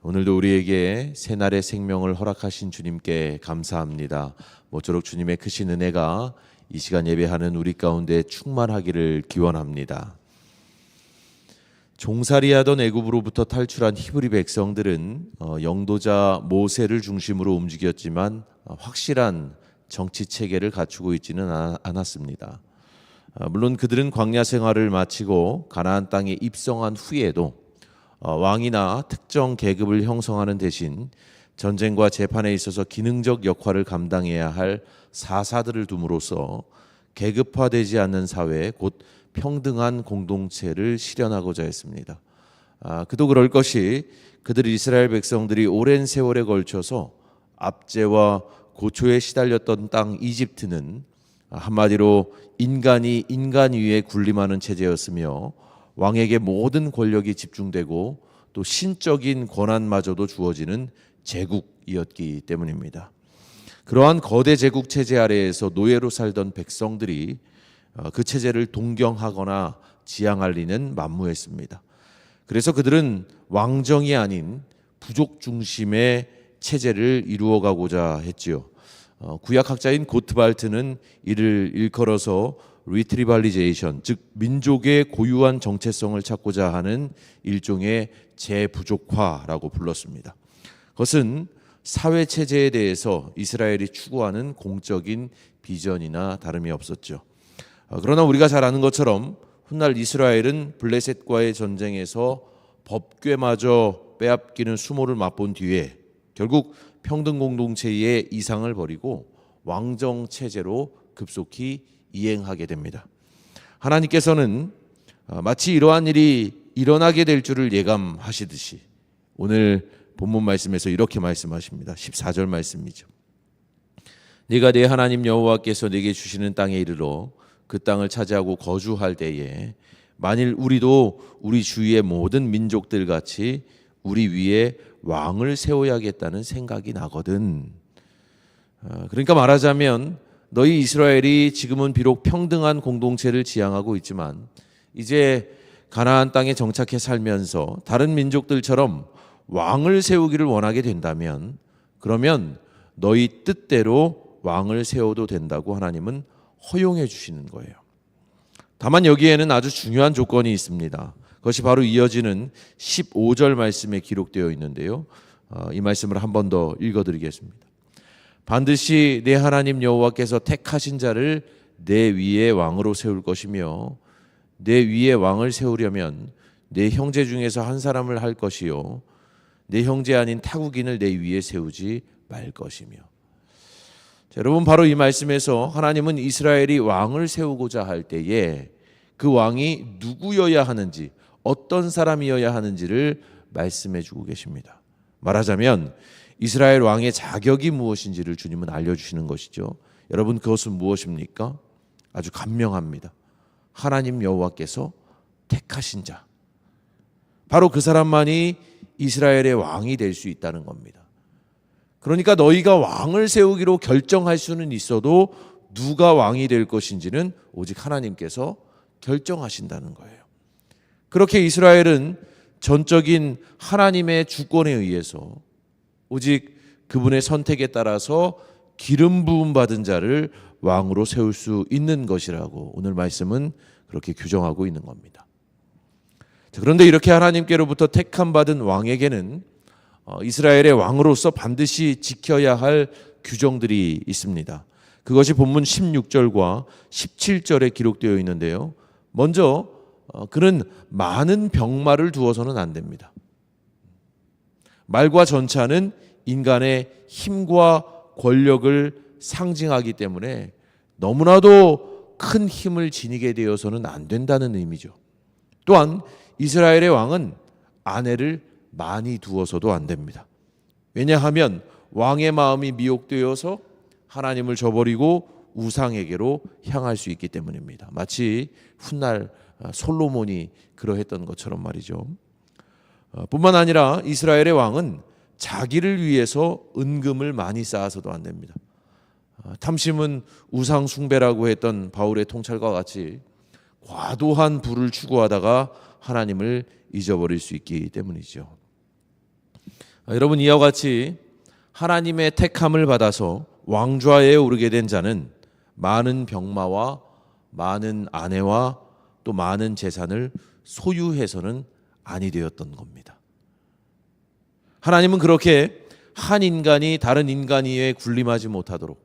오늘도 우리에게 새날의 생명을 허락하신 주님께 감사합니다. 모쪼록 주님의 크신 은혜가 이 시간 예배하는 우리 가운데 충만하기를 기원합니다. 종살이하던 애굽으로부터 탈출한 히브리 백성들은 영도자 모세를 중심으로 움직였지만 확실한 정치 체계를 갖추고 있지는 않았습니다. 물론 그들은 광야 생활을 마치고 가나안 땅에 입성한 후에도 왕이나 특정 계급을 형성하는 대신 전쟁과 재판에 있어서 기능적 역할을 감당해야 할 사사들을 둠으로써 계급화되지 않는 사회, 곧 평등한 공동체를 실현하고자 했습니다. 그도 그럴 것이 그들 이스라엘 백성들이 오랜 세월에 걸쳐서 압제와 고초에 시달렸던 땅 이집트는 한마디로 인간이 인간 위에 군림하는 체제였으며 왕에게 모든 권력이 집중되고 또 신적인 권한마저도 주어지는 제국이었기 때문입니다. 그러한 거대 제국 체제 아래에서 노예로 살던 백성들이 그 체제를 동경하거나 지향할 리는 만무했습니다. 그래서 그들은 왕정이 아닌 부족 중심의 체제를 이루어가고자 했지요. 구약학자인 고트발트는 이를 일컬어서 리트리발리제이션, 즉 민족의 고유한 정체성을 찾고자 하는 일종의 재부족화라고 불렀습니다. 그것은 사회 체제에 대해서 이스라엘이 추구하는 공적인 비전이나 다름이 없었죠. 그러나 우리가 잘 아는 것처럼 훗날 이스라엘은 블레셋과의 전쟁에서 법궤마저 빼앗기는 수모를 맛본 뒤에 결국 평등 공동체의 이상을 버리고 왕정 체제로 급속히 이행하게 됩니다. 하나님께서는 마치 이러한 일이 일어나게 될 줄을 예감하시듯이 오늘 본문 말씀에서 이렇게 말씀하십니다. 14절 말씀이죠. 네가 네 하나님 여호와께서 네게 주시는 땅에 이르러 그 땅을 차지하고 거주할 때에 만일 우리도 우리 주위의 모든 민족들 같이 우리 위에 왕을 세워야겠다는 생각이 나거든. 그러니까 말하자면 너희 이스라엘이 지금은 비록 평등한 공동체를 지향하고 있지만 이제 가나안 땅에 정착해 살면서 다른 민족들처럼 왕을 세우기를 원하게 된다면 그러면 너희 뜻대로 왕을 세워도 된다고 하나님은 허용해 주시는 거예요. 다만 여기에는 아주 중요한 조건이 있습니다. 그것이 바로 이어지는 15절 말씀에 기록되어 있는데요. 이 말씀을 한 번 더 읽어드리겠습니다. 반드시 내 하나님 여호와께서 택하신 자를 내 위에 왕으로 세울 것이며 내 위에 왕을 세우려면 내 형제 중에서 한 사람을 할 것이요 내 형제 아닌 타국인을 내 위에 세우지 말 것이며. 자, 여러분 바로 이 말씀에서 하나님은 이스라엘이 왕을 세우고자 할 때에 그 왕이 누구여야 하는지 어떤 사람이어야 하는지를 말씀해 주고 계십니다. 말하자면 이스라엘 왕의 자격이 무엇인지를 주님은 알려주시는 것이죠. 여러분 그것은 무엇입니까? 아주 간명합니다. 하나님 여호와께서 택하신 자, 바로 그 사람만이 이스라엘의 왕이 될 수 있다는 겁니다. 그러니까 너희가 왕을 세우기로 결정할 수는 있어도 누가 왕이 될 것인지는 오직 하나님께서 결정하신다는 거예요. 그렇게 이스라엘은 전적인 하나님의 주권에 의해서 오직 그분의 선택에 따라서 기름 부음 받은 자를 왕으로 세울 수 있는 것이라고 오늘 말씀은 그렇게 규정하고 있는 겁니다. 그런데 이렇게 하나님께로부터 택함 받은 왕에게는 이스라엘의 왕으로서 반드시 지켜야 할 규정들이 있습니다. 그것이 본문 16절과 17절에 기록되어 있는데요. 먼저 그는 많은 병마를 두어서는 안 됩니다. 말과 전차는 인간의 힘과 권력을 상징하기 때문에 너무나도 큰 힘을 지니게 되어서는 안 된다는 의미죠. 또한 이스라엘의 왕은 아내를 많이 두어서도 안 됩니다. 왜냐하면 왕의 마음이 미혹되어서 하나님을 저버리고 우상에게로 향할 수 있기 때문입니다. 마치 훗날 솔로몬이 그러했던 것처럼 말이죠. 뿐만 아니라 이스라엘의 왕은 자기를 위해서 은금을 많이 쌓아서도 안 됩니다. 탐심은 우상 숭배라고 했던 바울의 통찰과 같이 과도한 부를 추구하다가 하나님을 잊어버릴 수 있기 때문이죠. 여러분, 이와 같이 하나님의 택함을 받아서 왕좌에 오르게 된 자는 많은 병마와 많은 아내와 또 많은 재산을 소유해서는 아니 되었던 겁니다. 하나님은 그렇게 한 인간이 다른 인간 위에 군림하지 못하도록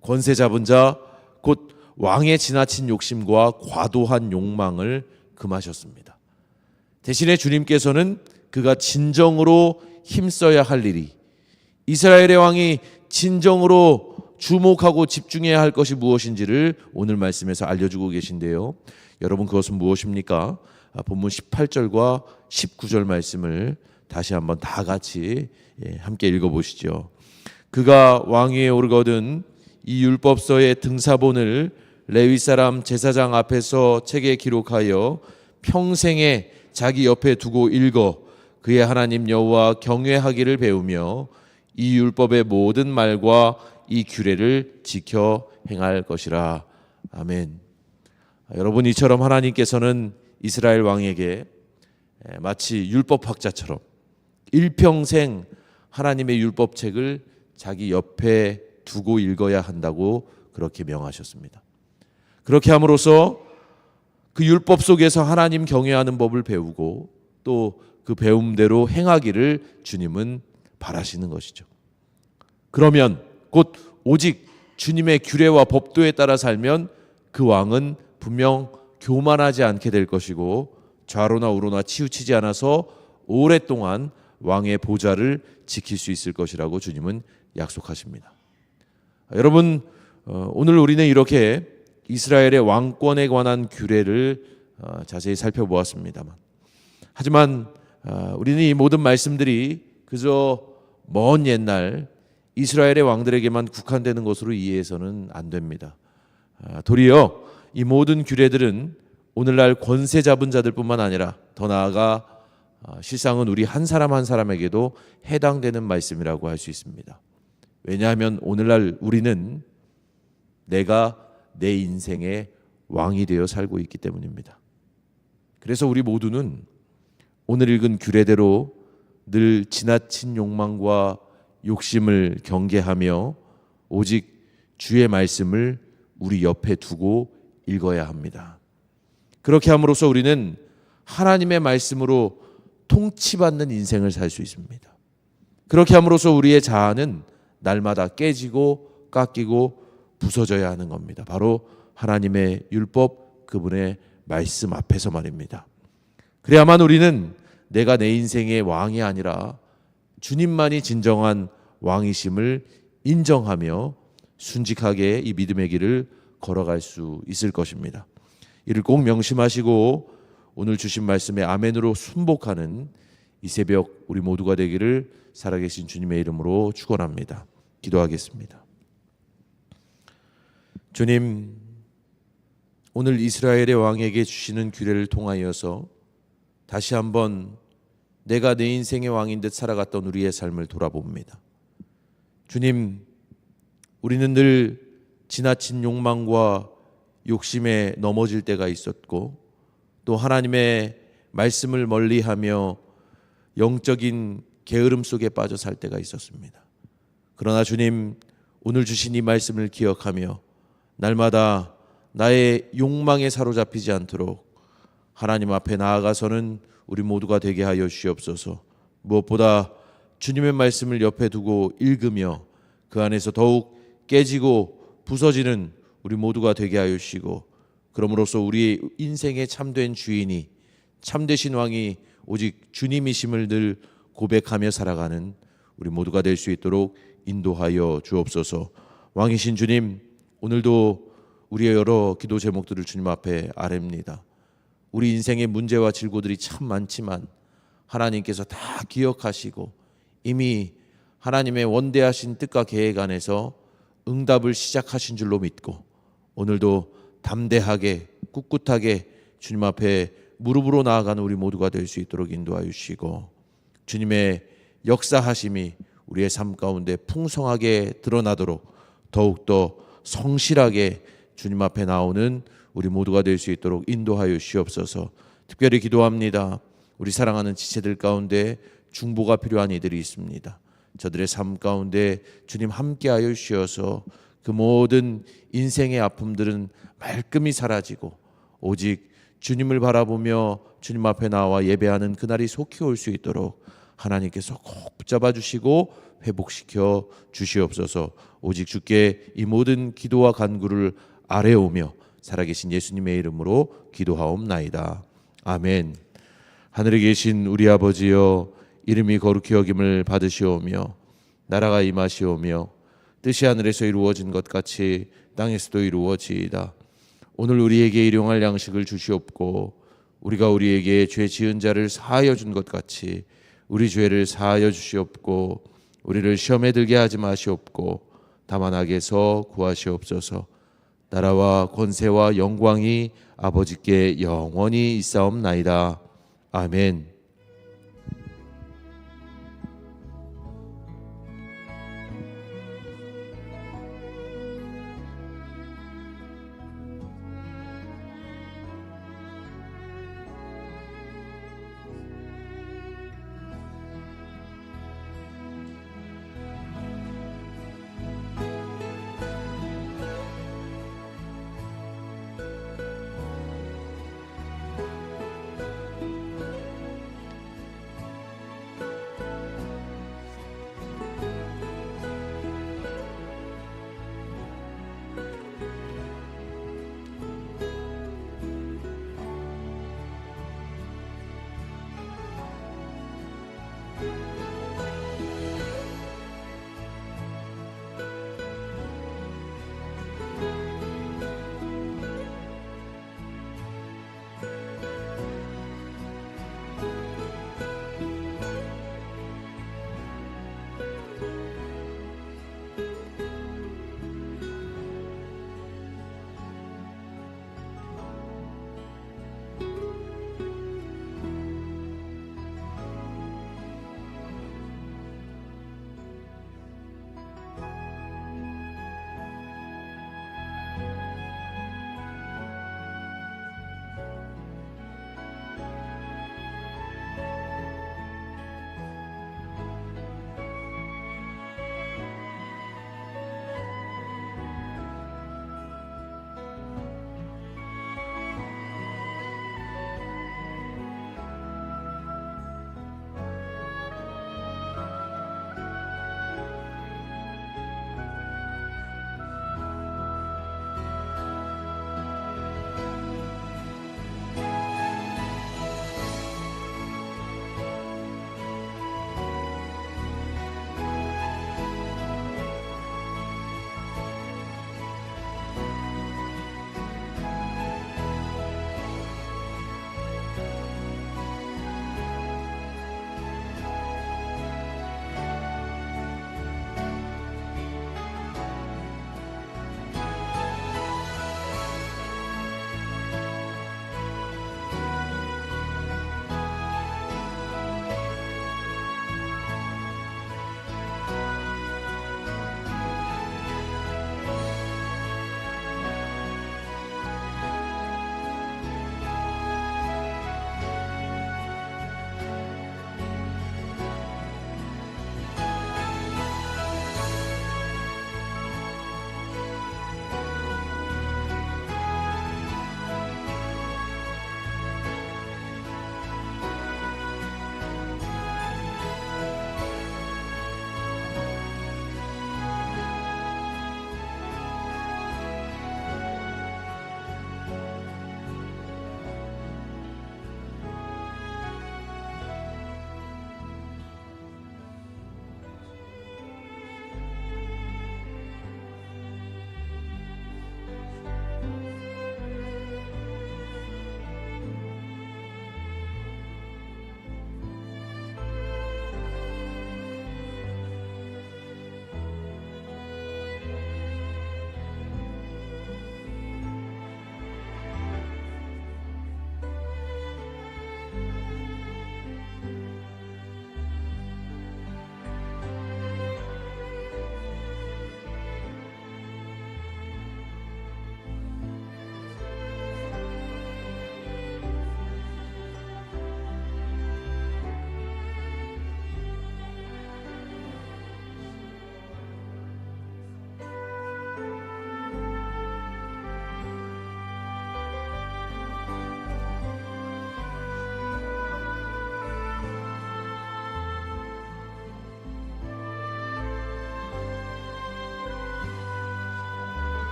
권세 잡은 자, 곧 왕의 지나친 욕심과 과도한 욕망을 금하셨습니다. 대신에 주님께서는 그가 진정으로 힘써야 할 일이, 이스라엘의 왕이 진정으로 주목하고 집중해야 할 것이 무엇인지를 오늘 말씀에서 알려주고 계신데요. 여러분, 그것은 무엇입니까? 본문 18절과 19절 말씀을 다시 한번 다 같이 함께 읽어보시죠. 그가 왕위에 오르거든 이 율법서의 등사본을 레위 사람 제사장 앞에서 책에 기록하여 평생에 자기 옆에 두고 읽어 그의 하나님 여호와 경외하기를 배우며 이 율법의 모든 말과 이 규례를 지켜 행할 것이라. 아멘. 여러분, 이처럼 하나님께서는 이스라엘 왕에게 마치 율법학자처럼 일평생 하나님의 율법책을 자기 옆에 두고 읽어야 한다고 그렇게 명하셨습니다. 그렇게 함으로써 그 율법 속에서 하나님 경외하는 법을 배우고 또 그 배움대로 행하기를 주님은 바라시는 것이죠. 그러면 곧 오직 주님의 규례와 법도에 따라 살면 그 왕은 분명 교만하지 않게 될 것이고 좌로나 우로나 치우치지 않아서 오랫동안 왕의 보좌를 지킬 수 있을 것이라고 주님은 약속하십니다. 여러분, 오늘 우리는 이렇게 이스라엘의 왕권에 관한 규례를 자세히 살펴보았습니다만, 하지만 우리는 이 모든 말씀들이 그저 먼 옛날 이스라엘의 왕들에게만 국한되는 것으로 이해해서는 안 됩니다. 도리어 이 모든 규례들은 오늘날 권세 잡은 자들뿐만 아니라 더 나아가 실상은 우리 한 사람 한 사람에게도 해당되는 말씀이라고 할 수 있습니다. 왜냐하면 오늘날 우리는 내가 내 인생의 왕이 되어 살고 있기 때문입니다. 그래서 우리 모두는 오늘 읽은 규례대로 늘 지나친 욕망과 욕심을 경계하며 오직 주의 말씀을 우리 옆에 두고 읽어야 합니다. 그렇게 함으로써 우리는 하나님의 말씀으로 통치받는 인생을 살 수 있습니다. 그렇게 함으로써 우리의 자아는 날마다 깨지고 깎이고 부서져야 하는 겁니다. 바로 하나님의 율법, 그분의 말씀 앞에서 말입니다. 그래야만 우리는 내가 내 인생의 왕이 아니라 주님만이 진정한 왕이심을 인정하며 순직하게 이 믿음의 길을 걸어갈 수 있을 것입니다. 이를 꼭 명심하시고 오늘 주신 말씀에 아멘으로 순복하는 이 새벽 우리 모두가 되기를 살아계신 주님의 이름으로 축원합니다. 기도하겠습니다. 주님, 오늘 이스라엘의 왕에게 주시는 규례를 통하여서 다시 한번 내가 내 인생의 왕인 듯 살아갔던 우리의 삶을 돌아봅니다. 주님, 우리는 늘 지나친 욕망과 욕심에 넘어질 때가 있었고 또 하나님의 말씀을 멀리하며 영적인 게으름 속에 빠져 살 때가 있었습니다. 그러나 주님, 오늘 주신 이 말씀을 기억하며 날마다 나의 욕망에 사로잡히지 않도록 하나님 앞에 나아가서는 우리 모두가 되게 하여 주시옵소서. 무엇보다 주님의 말씀을 옆에 두고 읽으며 그 안에서 더욱 깨지고 부서지는 우리 모두가 되게 하여 주시고, 그러므로써 우리의 인생의 참된 주인이, 참되신 왕이 오직 주님이심을 늘 고백하며 살아가는 우리 모두가 될 수 있도록 인도하여 주옵소서. 왕이신 주님, 오늘도 우리의 여러 기도 제목들을 주님 앞에 아뢰입니다. 우리 인생의 문제와 질고들이 참 많지만 하나님께서 다 기억하시고 이미 하나님의 원대하신 뜻과 계획 안에서 응답을 시작하신 줄로 믿고 오늘도 담대하게 꿋꿋하게 주님 앞에 무릎으로 나아가는 우리 모두가 될 수 있도록 인도하여 주시고, 주님의 역사하심이 우리의 삶 가운데 풍성하게 드러나도록 더욱더 성실하게 주님 앞에 나오는 우리 모두가 될 수 있도록 인도하여 주시옵소서. 특별히 기도합니다. 우리 사랑하는 지체들 가운데 중보가 필요한 이들이 있습니다. 저들의 삶 가운데 주님 함께하여 주셔서 그 모든 인생의 아픔들은 말끔히 사라지고 오직 주님을 바라보며 주님 앞에 나와 예배하는 그날이 속히 올 수 있도록 하나님께서 꼭 붙잡아 주시고 회복시켜 주시옵소서. 오직 주께 이 모든 기도와 간구를 아뢰오며 살아계신 예수님의 이름으로 기도하옵나이다. 아멘. 하늘에 계신 우리 아버지여, 이름이 거룩히 여김을 받으시오며 나라가 임하시오며 뜻이 하늘에서 이루어진 것 같이 땅에서도 이루어지이다. 오늘 우리에게 일용할 양식을 주시옵고 우리가 우리에게 죄 지은 자를 사하여 준 것 같이 우리 죄를 사하여 주시옵고 우리를 시험에 들게 하지 마시옵고 다만 악에서 구하시옵소서. 나라와 권세와 영광이 아버지께 영원히 있사옵나이다. 아멘.